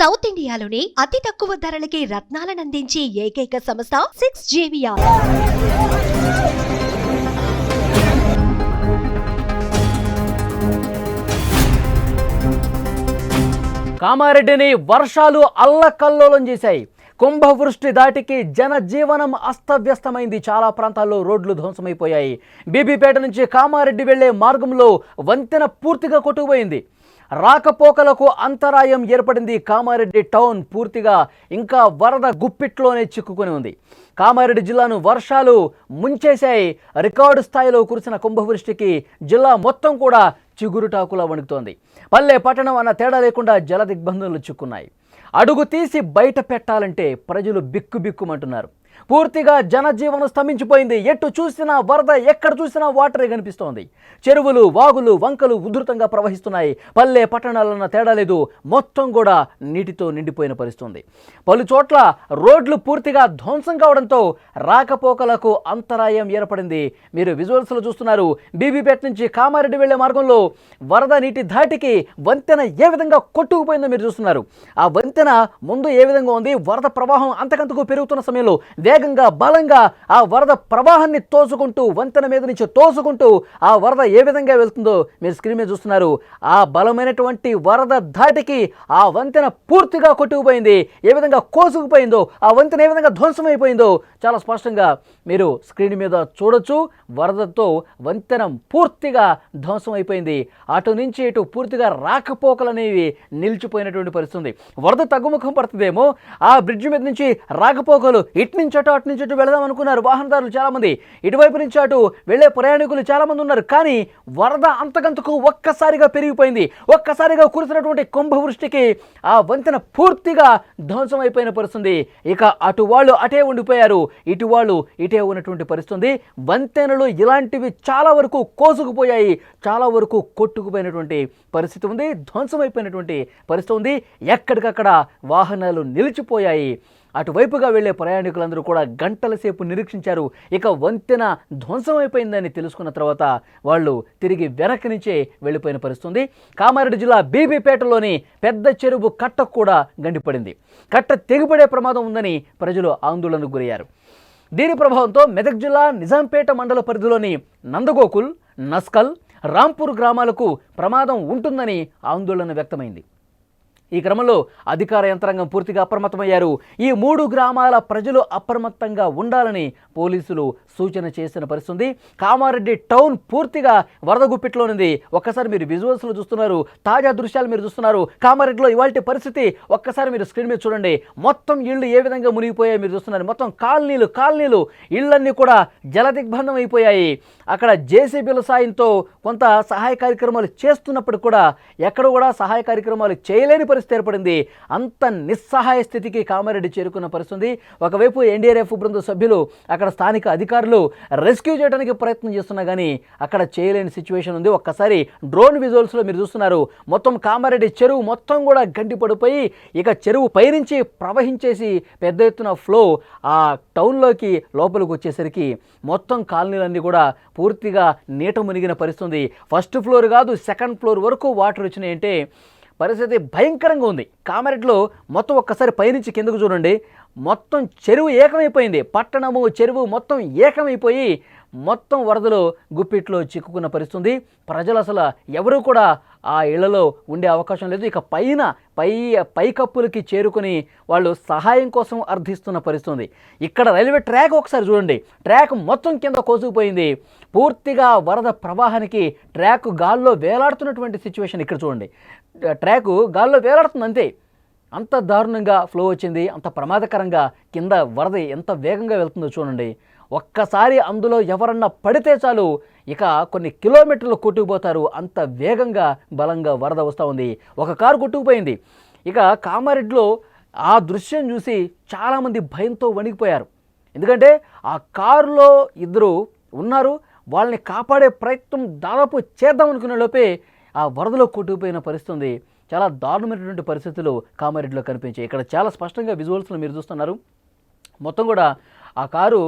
South ఇండియాలోని అతి తక్కువ ధరలకి రత్నాలను అందించే ఏకైక సంస్థ 6JVR. కామారెడ్డిని వర్షాలు అల్లకల్లోలం చేశాయి. కుంభవృష్టి దాటికి జనజీవనం అస్తవ్యస్తమైంది. చాలా ప్రాంతాల్లో రోడ్లు ధ్వంసమైపోయాయి. బీబీపేట నుంచి కామారెడ్డి వెళ్లే మార్గంలో వంతెన పూర్తిగా కొట్టుకుపోయింది. రాకపోకలకు అంతరాయం ఏర్పడింది. కామారెడ్డి టౌన్ పూర్తిగా ఇంకా వరద గుప్పిట్లోనే చిక్కుకొని ఉంది. కామారెడ్డి జిల్లాను వర్షాలు ముంచేశాయి. రికార్డు స్థాయిలో కురిసిన కుంభవృష్టికి జిల్లా మొత్తం కూడా చిగురుటాకులా వణుకుతోంది. పల్లె పట్టణం అన్న తేడా లేకుండా జల దిగ్బంధంలు చిక్కున్నాయి. అడుగు తీసి బయట పెట్టాలంటే ప్రజలు బిక్కుబిక్కుమంటున్నారు. పూర్తిగా జనజీవనం స్తంభించిపోయింది. ఎటు చూసినా వరద, ఎక్కడ చూసినా వాటరే కనిపిస్తోంది. చెరువులు, వాగులు, వంకలు ఉధృతంగా ప్రవహిస్తున్నాయి. పల్లె పట్టణాలన్న తేడా లేదు, మొత్తం కూడా నీటితో నిండిపోయిన పరిస్థితుంది. పలు చోట్ల రోడ్లు పూర్తిగా ధ్వంసం కావడంతో రాకపోకలకు అంతరాయం ఏర్పడింది. మీరు విజువల్స్లో చూస్తున్నారు. బీబీపేట నుంచి కామారెడ్డి వెళ్లే మార్గంలో వరద నీటి ధాటికి వంతెన ఏ విధంగా కొట్టుకుపోయిందో మీరు చూస్తున్నారు. ఆ వంతెన ముందు ఏ విధంగా ఉంది, వరద ప్రవాహం అంతకంతకు పెరుగుతున్న సమయంలో వేగంగా బలంగా ఆ వరద ప్రవాహాన్ని తోసుకుంటూ వంతెన మీద నుంచి తోసుకుంటూ ఆ వరద ఏ విధంగా వెళ్తుందో మీరు స్క్రీన్ మీద చూస్తున్నారు. ఆ బలమైనటువంటి వరద ధాటికి ఆ వంతెన పూర్తిగా కొట్టుకుపోయింది. ఏ విధంగా కోసుకుపోయిందో, ఆ వంతెన ఏ విధంగా ధ్వంసమైపోయిందో చాలా స్పష్టంగా మీరు స్క్రీన్ మీద చూడొచ్చు. వరదతో వంతెన పూర్తిగా ధ్వంసమైపోయింది. అటు నుంచి ఇటు పూర్తిగా రాకపోకలు అనేవి నిలిచిపోయినటువంటి పరిస్థితి. వరద తగ్గుముఖం పడుతుందేమో, ఆ బ్రిడ్జ్ మీద నుంచి రాకపోకలు ఇటు నుంచి అటు నుంచి ఇటు వెళదాం అనుకున్నారు వాహనదారులు చాలామంది. ఇటువైపు నుంచి అటు వెళ్లే ప్రయాణికులు చాలామంది ఉన్నారు. కానీ వరద అంతకంతకు ఒక్కసారిగా పెరిగిపోయింది. ఒక్కసారిగా కురిసినటువంటి కుంభవృష్టికి ఆ వంతెన పూర్తిగా ధ్వంసమైపోయిన పరిస్థితి. ఇక అటు వాళ్ళు అటే ఉండిపోయారు, ఇటు వాళ్ళు ఇటే ఉన్నటువంటి పరిస్థితి. వంతెనలు ఇలాంటివి చాలా వరకు కోసుకుపోయాయి, చాలా వరకు కొట్టుకుపోయినటువంటి పరిస్థితి ఉంది. ధ్వంసమైపోయినటువంటి పరిస్థితి ఉంది. ఎక్కడికక్కడ వాహనాలు నిలిచిపోయాయి. అటువైపుగా వెళ్లే ప్రయాణికులందరూ కూడా గంటల సేపు నిరీక్షించారు. ఇక వంతెన ధ్వంసమైపోయిందని తెలుసుకున్న తర్వాత వాళ్ళు తిరిగి వెనక్కి నుంచే వెళ్ళిపోయిన పరిస్థితి. కామారెడ్డి జిల్లా బీబీపేటలోని పెద్ద చెరువు కట్టకు కూడా గండిపడింది. కట్ట తెగిపడే ప్రమాదం ఉందని ప్రజలు ఆందోళనకు గురయ్యారు. దీని ప్రభావంతో మెదక్ జిల్లా నిజాంపేట మండల పరిధిలోని నందగోకుల్, నస్కల్, రాంపూర్ గ్రామాలకు ప్రమాదం ఉంటుందని ఆందోళన వ్యక్తమైంది. ఈ క్రమంలో అధికార యంత్రాంగం పూర్తిగా అప్రమత్తమయ్యారు. ఈ 3 గ్రామాల ప్రజలు అప్రమత్తంగా ఉండాలని పోలీసులు సూచన చేసిన పరిస్థితి. కామారెడ్డి టౌన్ పూర్తిగా వరద గుప్పిట్లో ఉంది. ఒక్కసారి మీరు విజువల్స్లో చూస్తున్నారు, తాజా దృశ్యాలు మీరు చూస్తున్నారు. కామారెడ్డిలో ఇవాల్టి పరిస్థితి ఒక్కసారి మీరు స్క్రీన్ మీద చూడండి. మొత్తం ఇళ్ళు ఏ విధంగా మునిగిపోయాయి మీరు చూస్తున్నారు. మొత్తం కాలనీలు ఇళ్ళన్నీ కూడా జల దిగ్బంధం అయిపోయాయి. అక్కడ జేసీబీల సాయంతో కొంత సహాయ కార్యక్రమాలు చేస్తున్నప్పుడు కూడా ఎక్కడ కూడా సహాయ కార్యక్రమాలు చేయలేని పరిస్థితి ఏర్పడింది. అంత నిస్సహాయ స్థితికి కామారెడ్డి చేరుకున్న పరిస్థితి. ఒకవైపు ఎన్డీఆర్ఎఫ్ బృంద సభ్యులు అక్కడ స్థానిక అధికారులు రెస్క్యూ చేయడానికి ప్రయత్నం చేస్తున్నా కానీ అక్కడ చేయలేని సిచ్యువేషన్ ఉంది. ఒక్కసారి డ్రోన్ విజువల్స్లో మీరు చూస్తున్నారు. మొత్తం కామారెడ్డి చెరువు మొత్తం కూడా గండి పడిపోయి ఇక చెరువు పైనుంచి ప్రవహించేసి పెద్ద ఎత్తున ఫ్లో ఆ టౌన్లోకి లోపలికి వచ్చేసరికి మొత్తం కాలనీలన్నీ కూడా పూర్తిగా నీట మునిగిన పరిస్థితి. ఫస్ట్ ఫ్లోర్ కాదు, సెకండ్ ఫ్లోర్ వరకు వాటర్ వచ్చినాయంటే పరిస్థితి భయంకరంగా ఉంది. కామారెడ్డిలో మొత్తం ఒక్కసారి పైనుంచి కిందకు చూడండి. మొత్తం చెరువు ఏకమైపోయింది. పట్టణము చెరువు మొత్తం ఏకమైపోయి మొత్తం వరదలో గుప్పిట్లో చిక్కుకున్న పరిస్థితి. ప్రజలు అసలు ఎవరు కూడా ఆ ఇళ్లలో ఉండే అవకాశం లేదు. ఇక పైకప్పులకి చేరుకుని వాళ్ళు సహాయం కోసం అర్థిస్తున్న పరిస్థితి. ఇక్కడ రైల్వే ట్రాక్ ఒకసారి చూడండి. ట్రాక్ మొత్తం కింద కోసుకుపోయింది. పూర్తిగా వరద ప్రవాహానికి ట్రాక్ గాల్లో వేలాడుతున్నటువంటి సిచ్యువేషన్ ఇక్కడ చూడండి. ట్రాకు గాల్లో వేలాడుతుంది అంతే. అంత దారుణంగా ఫ్లో వచ్చింది, అంత ప్రమాదకరంగా కింద వరద ఎంత వేగంగా వెళ్తుందో చూడండి. ఒక్కసారి అందులో ఎవరన్నా పడితే చాలు ఇక కొన్ని కిలోమీటర్లు కొట్టుకుపోతారు. అంత వేగంగా బలంగా వరద వస్తూ ఉంది. ఒక కారు కొట్టుకుపోయింది. ఇక కామారెడ్డిలో ఆ దృశ్యం చూసి చాలామంది భయంతో వణికిపోయారు. ఎందుకంటే ఆ కారులో 2 ఉన్నారు. వాళ్ళని కాపాడే ప్రయత్నం దాదాపు చేద్దాం అనుకునే లోపే ఆ వరదలో కొట్టుకుపోయిన పరిస్థితి. చాలా దారుణమైనటువంటి పరిస్థితులు కామారెడ్డిలో కనిపించాయి. ఇక్కడ చాలా స్పష్టంగా విజువల్స్లో మీరు చూస్తున్నారు. మొత్తం కూడా ఆ కారు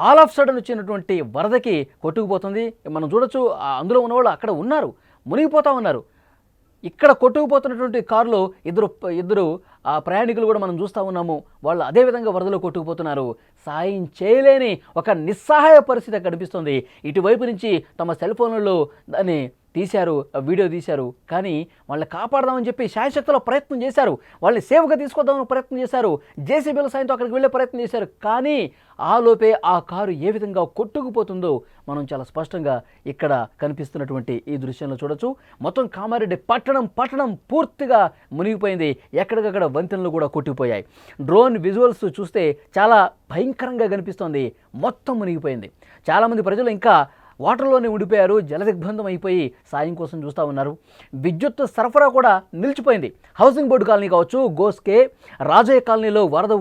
ఆల్ ఆఫ్ సడన్ వచ్చినటువంటి వరదకి కొట్టుకుపోతుంది. మనం చూడొచ్చు అందులో ఉన్నవాళ్ళు అక్కడ ఉన్నారు, మునిగిపోతూ ఉన్నారు. ఇక్కడ కొట్టుకుపోతున్నటువంటి కారులో ఇద్దరు ఆ ప్రయాణికులు కూడా మనం చూస్తూ ఉన్నాము, వాళ్ళు అదేవిధంగా వరదలో కొట్టుకుపోతున్నారు. సాయం చేయలేని ఒక నిస్సహాయ పరిస్థితి కనిపిస్తుంది. ఇటువైపు నుంచి తమ సెల్ ఫోన్లలో దాన్ని తీశారు, వీడియో తీశారు. కానీ వాళ్ళని కాపాడదామని చెప్పి శాయశక్తిలో ప్రయత్నం చేశారు, వాళ్ళని సేఫ్గా తీసుకొద్దామని ప్రయత్నం చేశారు, జేసీబీల సాయంతో అక్కడికి వెళ్ళే ప్రయత్నం చేశారు. కానీ ఆలోపే ఆ కారు ఏ విధంగా కొట్టుకుపోతుందో మనం చాలా స్పష్టంగా ఇక్కడ కనిపిస్తున్నటువంటి ఈ దృశ్యంలో చూడొచ్చు. మొత్తం కామారెడ్డి పట్టణం పూర్తిగా మునిగిపోయింది. ఎక్కడికక్కడ వంతెనలు కూడా కొట్టుకుపోయాయి. డ్రోన్ విజువల్స్ చూస్తే చాలా భయంకరంగా కనిపిస్తోంది. మొత్తం మునిగిపోయింది. చాలామంది ప్రజలు ఇంకా వాటర్లోనే ఉండిపోయారు, జలదిగ్బంధం అయిపోయి సాయం కోసం చూస్తూ ఉన్నారు. విద్యుత్ సరఫరా కూడా నిలిచిపోయింది. హౌసింగ్ బోర్డు కాలనీ కావచ్చు, గోస్కే, రాజయ్య కాలనీలో వరద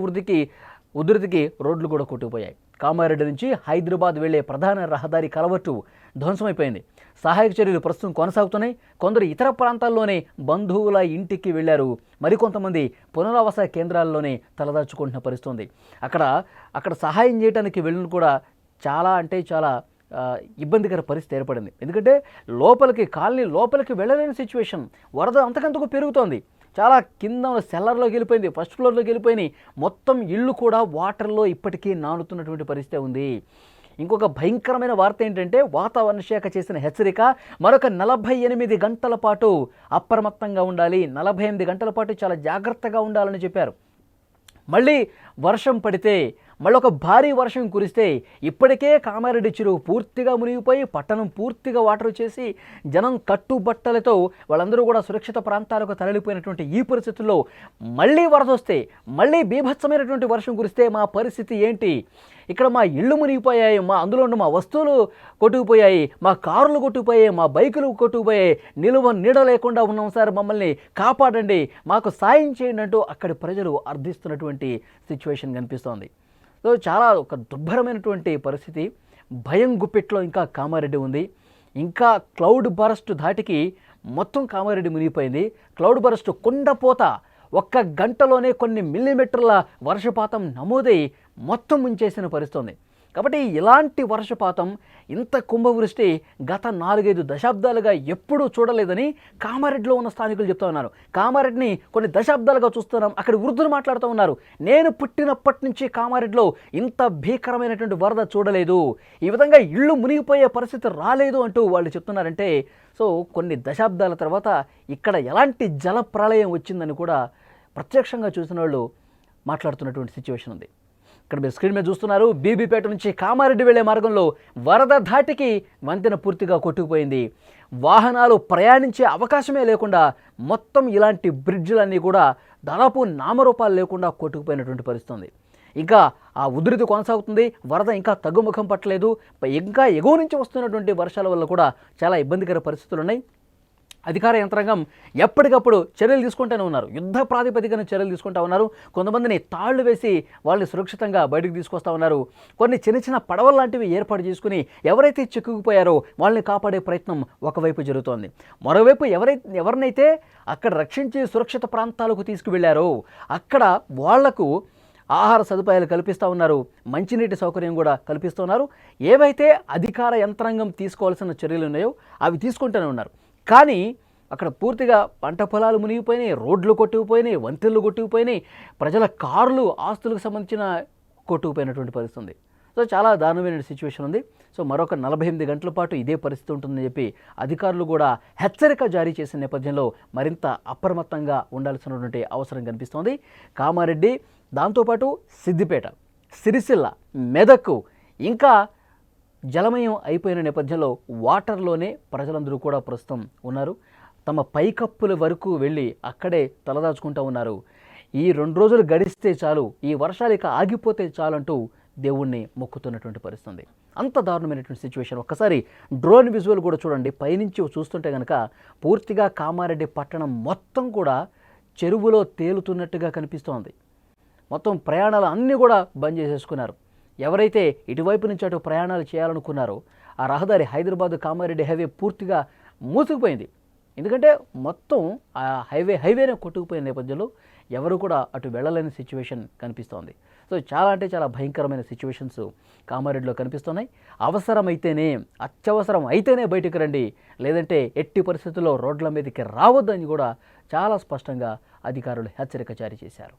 ఉధృతికి రోడ్లు కూడా కొట్టుకుపోయాయి. కామారెడ్డి నుంచి హైదరాబాద్ వెళ్లే ప్రధాన రహదారి కలవట్టు ధ్వంసమైపోయింది. సహాయక చర్యలు ప్రస్తుతం కొనసాగుతున్నాయి. కొందరు ఇతర ప్రాంతాల్లోనే బంధువుల ఇంటికి వెళ్లారు. మరికొంతమంది పునరావాస కేంద్రాల్లోనే తలదాచుకుంటున్న పరిస్థితుంది. అక్కడ సహాయం చేయడానికి వెళ్ళిన కూడా చాలా ఇబ్బందికర పరిస్థితి ఏర్పడింది. ఎందుకంటే కాలనీ లోపలికి వెళ్ళలేని సిచ్యువేషన్. వరద అంతకంతకు పెరుగుతోంది. చాలా కింద సెల్లర్లోకి వెళ్ళిపోయింది, ఫస్ట్ ఫ్లోర్లోకి వెళ్ళిపోయినాయి. మొత్తం ఇళ్ళు కూడా వాటర్లో ఇప్పటికీ నానుతున్నటువంటి పరిస్థితి ఉంది. ఇంకొక భయంకరమైన వార్త ఏంటంటే, వాతావరణ శాఖ చేసిన హెచ్చరిక మరొక 48 గంటల పాటు అప్రమత్తంగా ఉండాలి, 48 గంటల పాటు చాలా జాగ్రత్తగా ఉండాలని చెప్పారు. మళ్ళీ వర్షం పడితే, మళ్ళీ ఒక భారీ వర్షం కురిస్తే, ఇప్పటికే కామారెడ్డి చెరువు పూర్తిగా మునిగిపోయి పట్టణం పూర్తిగా వాటర్ వచ్చేసి జనం కట్టుబట్టలతో వాళ్ళందరూ కూడా సురక్షిత ప్రాంతాలకు తరలిపోయినటువంటి ఈ పరిస్థితుల్లో మళ్ళీ వరద వస్తే, మళ్ళీ బీభత్సమైనటువంటి వర్షం కురిస్తే మా పరిస్థితి ఏంటి? ఇక్కడ మా ఇళ్ళు మునిగిపోయాయి, అందులో మా వస్తువులు కొట్టుకుపోయాయి, మా కారులు కొట్టుకుపోయాయి, మా బైకులు కొట్టుకుపోయాయి, నీడ లేకుండా ఉన్నాం సార్, మమ్మల్ని కాపాడండి, మాకు సాయం చేయండి అంటూ అక్కడి ప్రజలు అర్థిస్తున్నటువంటి సిచ్యువేషన్ కనిపిస్తోంది. సో చాలా ఒక దుర్భరమైనటువంటి పరిస్థితి. భయం గుప్పెట్లో ఇంకా కామారెడ్డి ఉంది. ఇంకా క్లౌడ్ బరస్ట్ ధాటికి మొత్తం కామారెడ్డి మునిగిపోయింది. క్లౌడ్ బరస్ట్ కుండపోత ఒక్క గంటలోనే కొన్ని మిల్లీమీటర్ల వర్షపాతం నమోదై మొత్తం ముంచేసిన పరిస్థితుంది. కాబట్టి ఇలాంటి వర్షపాతం, ఇంత కుంభవృష్టి గత 4-5 దశాబ్దాలుగా ఎప్పుడూ చూడలేదని కామారెడ్డిలో ఉన్న స్థానికులు చెప్తా ఉన్నారు. కామారెడ్డిని కొన్ని దశాబ్దాలుగా చూస్తున్నాం, అక్కడ వృద్ధులు మాట్లాడుతూ ఉన్నారు. నేను పుట్టినప్పటి నుంచి కామారెడ్డిలో ఇంత భీకరమైనటువంటి వరద చూడలేదు, ఈ విధంగా ఇళ్ళు మునిగిపోయే పరిస్థితి రాలేదు అంటూ వాళ్ళు చెప్తున్నారంటే, సో కొన్ని దశాబ్దాల తర్వాత ఇక్కడ ఎలాంటి జల ప్రళయం వచ్చిందని కూడా ప్రత్యక్షంగా చూసిన వాళ్ళు మాట్లాడుతున్నటువంటి సిచ్యువేషన్ ఉంది. ఇక్కడ మీరు స్క్రీన్ మీద చూస్తున్నారు, బీబీపేట నుంచి కామారెడ్డి వెళ్లే మార్గంలో వరద ధాటికి వంతెన పూర్తిగా కొట్టుకుపోయింది. వాహనాలు ప్రయాణించే అవకాశమే లేకుండా మొత్తం ఇలాంటి బ్రిడ్జ్లన్నీ కూడా దాదాపు నామరూపాలు లేకుండా కొట్టుకుపోయినటువంటి పరిస్థితి ఉంది. ఇంకా ఆ ఉధృతి కొనసాగుతుంది. వరద ఇంకా తగ్గుముఖం పట్టలేదు. ఇంకా ఎగువ నుంచి వస్తున్నటువంటి వర్షాల వల్ల కూడా చాలా ఇబ్బందికర పరిస్థితులు ఉన్నాయి. అధికార యంత్రాంగం ఎప్పటికప్పుడు చర్యలు తీసుకుంటూనే ఉన్నారు, యుద్ధ ప్రాతిపదికన చర్యలు తీసుకుంటూ ఉన్నారు. కొంతమందిని తాళ్లు వేసి వాళ్ళని సురక్షితంగా బయటకు తీసుకొస్తూ ఉన్నారు. కొన్ని చిన్న పడవలు లాంటివి ఏర్పాటు చేసుకుని ఎవరైతే చిక్కుకుపోయారో వాళ్ళని కాపాడే ప్రయత్నం ఒకవైపు జరుగుతోంది. మరోవైపు ఎవరినైతే అక్కడ రక్షించి సురక్షిత ప్రాంతాలకు తీసుకువెళ్లారో అక్కడ వాళ్లకు ఆహార సదుపాయాలు కల్పిస్తూ ఉన్నారు, మంచినీటి సౌకర్యం కూడా కల్పిస్తున్నారు. ఏవైతే అధికార యంత్రాంగం తీసుకోవాల్సిన చర్యలు ఉన్నాయో అవి తీసుకుంటూనే ఉన్నారు. కానీ అక్కడ పూర్తిగా పంట పొలాలు మునిగిపోయినాయి, రోడ్లు కొట్టుకుపోయినాయి, వంతెనలు కొట్టుకుపోయినాయి, ప్రజల కార్లు, ఆస్తులకు సంబంధించిన కొట్టుకుపోయినటువంటి పరిస్థితి ఉంది. సో చాలా దారుణమైన సిచ్యువేషన్ ఉంది. సో మరొక 48 గంటల పాటు ఇదే పరిస్థితి ఉంటుందని చెప్పి అధికారులు కూడా హెచ్చరిక జారీ చేసిన నేపథ్యంలో మరింత అప్రమత్తంగా ఉండాల్సినటువంటి అవసరం కనిపిస్తోంది. కామారెడ్డి, దాంతోపాటు సిద్దిపేట, సిరిసిల్ల, మెదక్ ఇంకా జలమయం అయిపోయిన నేపథ్యంలో వాటర్లోనే ప్రజలందరూ కూడా ప్రస్తుతం ఉన్నారు. తమ పైకప్పుల వరకు వెళ్ళి అక్కడే తలదాచుకుంటూ ఉన్నారు. ఈ 2 రోజులు గడిస్తే చాలు, ఈ వర్షాలు ఇక ఆగిపోతే చాలంటూ దేవుణ్ణి మొక్కుతున్నటువంటి పరిస్థితి. అంత దారుణమైనటువంటి సిచ్యువేషన్. ఒక్కసారి డ్రోన్ విజువల్ కూడా చూడండి. పైనుంచి చూస్తుంటే కనుక పూర్తిగా కామారెడ్డి పట్టణం మొత్తం కూడా చెరువులో తేలుతున్నట్టుగా కనిపిస్తోంది. మొత్తం ప్రయాణాలు అన్నీ కూడా బంద్ చేసేసుకున్నారు. ఎవరైతే ఇటువైపు నుంచి అటు ప్రయాణాలు చేయాలనుకున్నారో ఆ రహదారి హైదరాబాద్ కామారెడ్డి హైవే పూర్తిగా మూసుకుపోయింది. ఎందుకంటే మొత్తం ఆ హైవేనే కొట్టుకుపోయిన నేపథ్యంలో ఎవరు కూడా అటు వెళ్ళలేని సిచ్యువేషన్ కనిపిస్తోంది. సో చాలా భయంకరమైన సిచ్యువేషన్స్ కామారెడ్డిలో కనిపిస్తున్నాయి. అవసరమైతేనే, అత్యవసరం అయితేనే బయటకు రండి, లేదంటే ఎట్టి పరిస్థితుల్లో రోడ్ల మీదకి రావద్దని కూడా చాలా స్పష్టంగా అధికారులు హెచ్చరిక జారీ చేశారు.